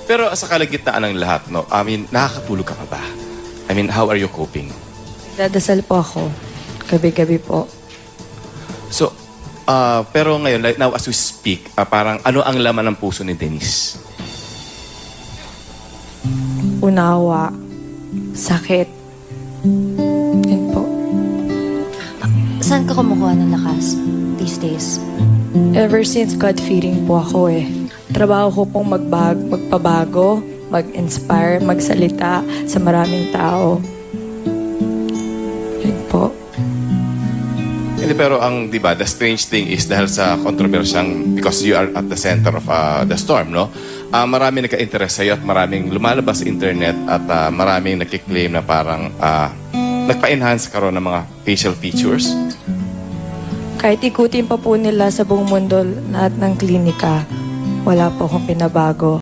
Pero sa kalagitnaan ng lahat, no, I mean, nakakatulog ka pa ba? I mean, how are you coping? Dadasal po ako. Gabi-gabi po. So, pero ngayon, like now as we speak, parang ano ang laman ng puso ni Denise? Unawa. Sakit. Yun po. Saan ka kumukuha ng lakas these days? Ever since God-fearing po ako eh. Trabaho ko pong magpabago, mag-inspire, magsalita sa maraming tao. Yun po. Hindi, pero ang, di ba, the strange thing is dahil sa kontrobersyang, because you are at the center of the storm, no? Maraming nagka-interest sa'yo at maraming lumalabas sa internet at maraming nakiklaim na parang nagpa-enhance ka ron ng mga facial features. Kahit ikutin pa po nila sa buong mundo lahat ng klinika, wala po akong pinabago.